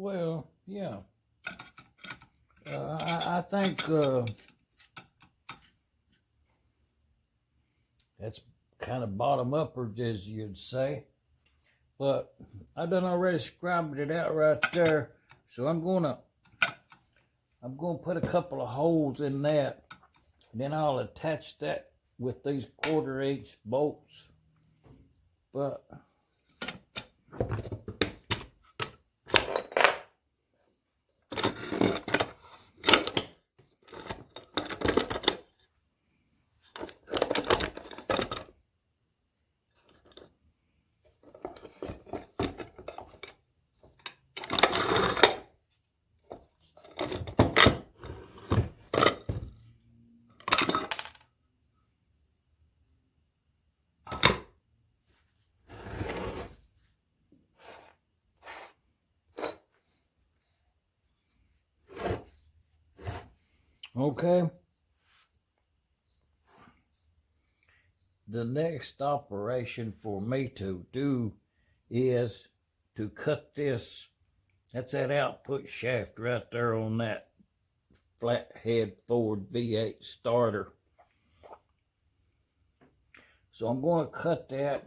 Well, yeah. I think that's kind of bottom upward, as you'd say. But I done already scribed it out right there. So I'm gonna put a couple of holes in that. And then I'll attach that with these 1/4" bolts. But okay. The next operation for me to do is to cut this. That's that output shaft right there on that flathead Ford V8 starter. So I'm going to cut that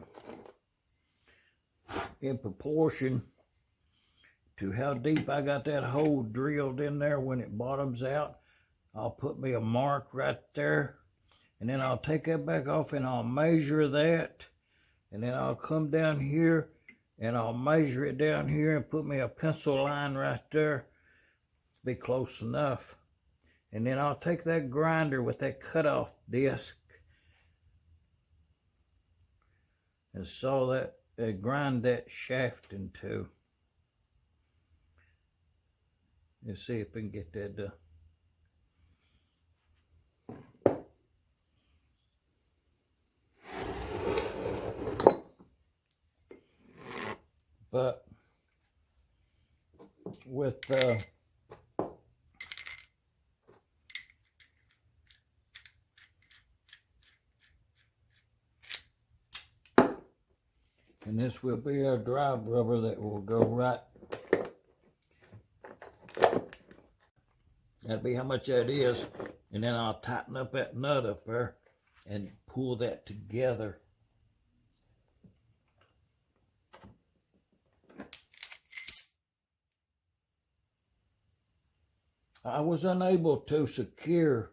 in proportion to how deep I got that hole drilled in there when it bottoms out. I'll put me a mark right there, and then I'll take that back off and I'll measure that, and then I'll come down here and I'll measure it down here and put me a pencil line right there. Be close enough. And then I'll take that grinder with that cutoff disc and saw that, grind that shaft into. Let's see if we can get that done. But with and this will be our drive rubber that will go right. That'll be how much that is. And then I'll tighten up that nut up there and pull that together. I was unable to secure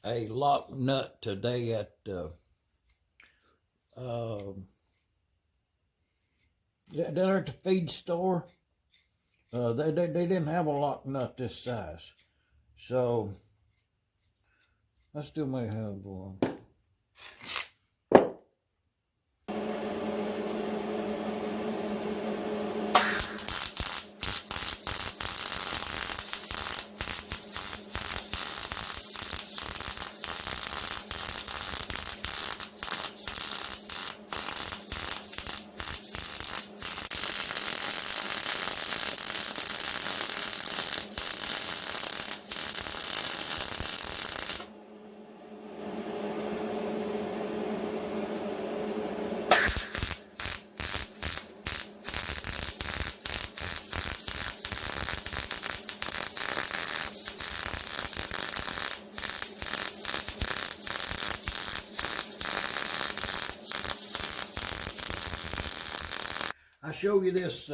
a lock nut today at down at the feed store. They didn't have a lock nut this size, so I still may have one. I show you this,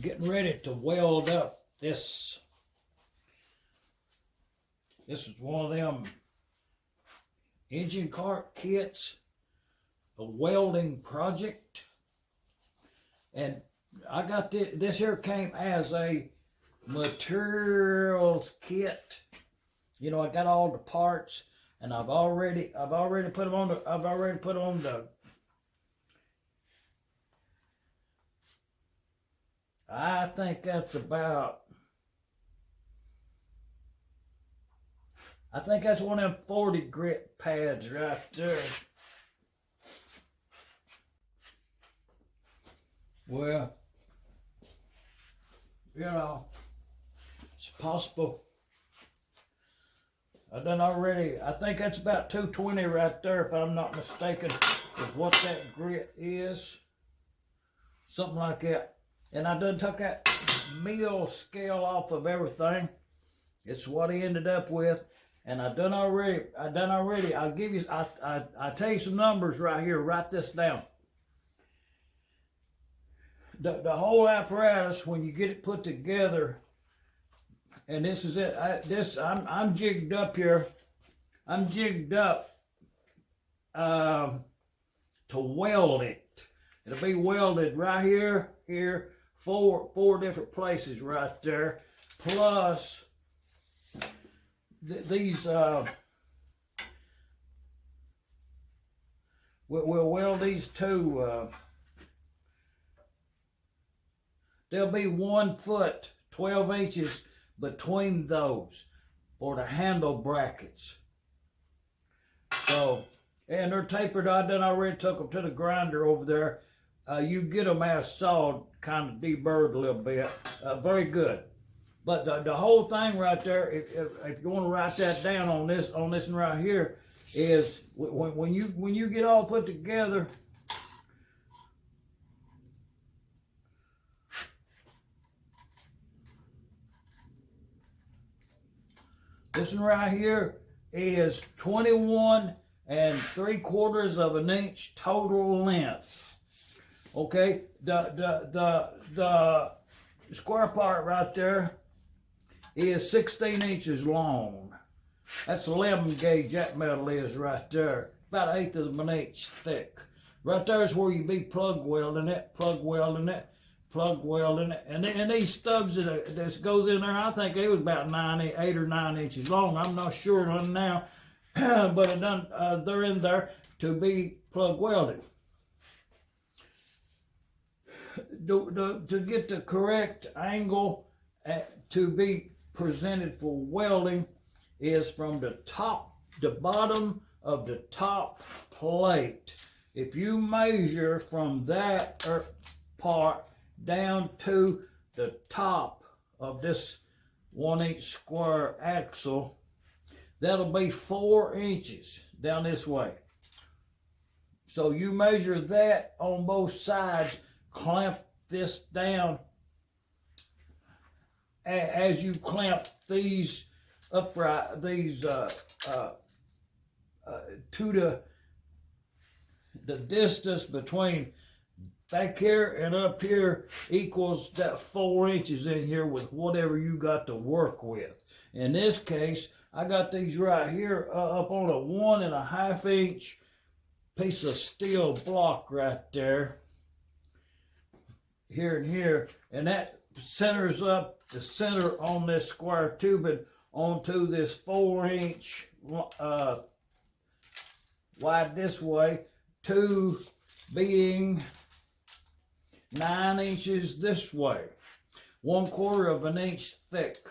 getting ready to weld up this. This is one of them engine cart kits, a welding project. And I got this here came as a materials kit. You know, I got all the parts, and I've already put them on the I think that's about, I think that's one of them 40 grit pads right there. Well, you know, it's possible. I done already, I think that's about 220 right there, if I'm not mistaken, is what that grit is. Something like that. And I done took that mill scale off of everything. It's what he ended up with. And I done already. I'll give you, I tell you some numbers right here. Write this down. The whole apparatus, when you get it put together, and this is it. I'm jigged up here. I'm jigged up to weld it. It'll be welded right here, here, four different places right there. Plus these. We'll weld these two. There'll be 1 foot, 12 inches between those for the handle brackets. So, and they're tapered. I done already took them to the grinder over there. You get them as sawed, kind of deburred a little bit. Very good. But the whole thing right there, if you want to write that down on this one right here, is when you get all put together. This one right here is 21 3/4 of an inch total length. Okay, the square part right there is 16 inches long. That's 11 gauge that metal is right there. About 1/8 of an inch thick. Right there is where you be plug welding it, plug welding it. And these stubs that goes in there, I think it was about 8 or 9 inches long. I'm not sure on now, but it done, they're in there to be plug welded. To get the correct angle to be presented for welding is from the bottom of the top plate. If you measure from that part down to the top of this 1 inch square axle, that'll be 4 inches down this way. So you measure that on both sides, clamp this down as you clamp these upright, these to the distance between back here and up here equals that 4 inches in here with whatever you got to work with. In this case, I got these right here up on a 1.5 inch piece of steel block right there. Here and here. And that centers up the center on this square tubing onto this 4 inch wide this way, 2 being 9 inches this way, 1/4 of an inch thick.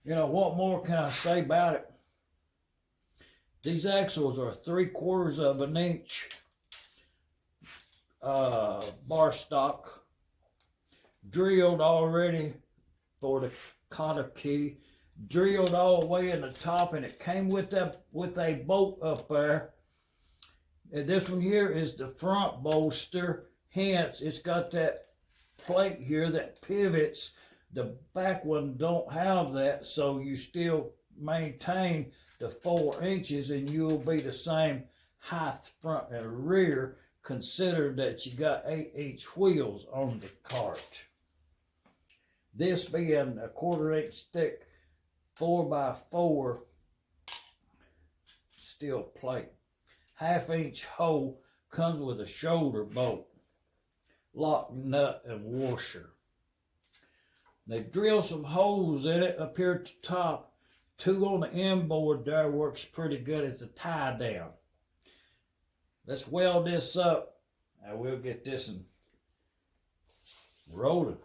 You know, what more can I say about it? These axles are 3/4 of an inch bar stock, drilled already for the cotter key, drilled all the way in the top, and it came with a bolt up there. And this one here is the front bolster. Hence, it's got that plate here that pivots. The back one don't have that, so you still maintain the 4 inches, and you'll be the same height front and rear. Consider that you got 8-inch wheels on the cart. This being a 1/4 inch thick 4x4 steel plate. 1/2 inch hole comes with a shoulder bolt, lock, nut, and washer. They drill some holes in it up here at the top. 2 on the end board there works pretty good as a tie down. Let's weld this up and we'll get this one rolling.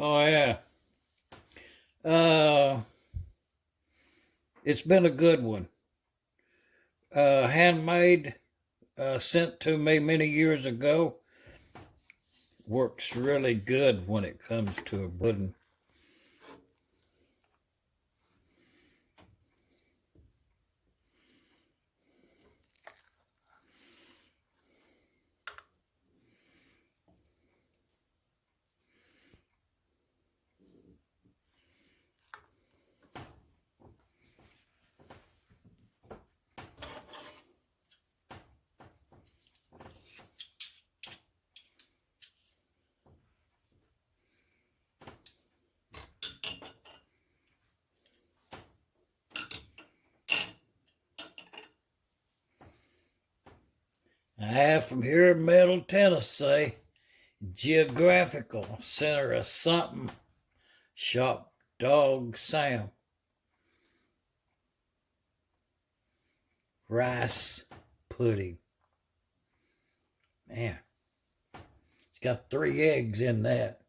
Oh yeah. It's been a good one. Handmade, sent to me many years ago. Works really good when it comes to a wooden. I have from here in Middle Tennessee, geographical center of something, Shop Dog Sam. Rice pudding. Man, it's got 3 eggs in that.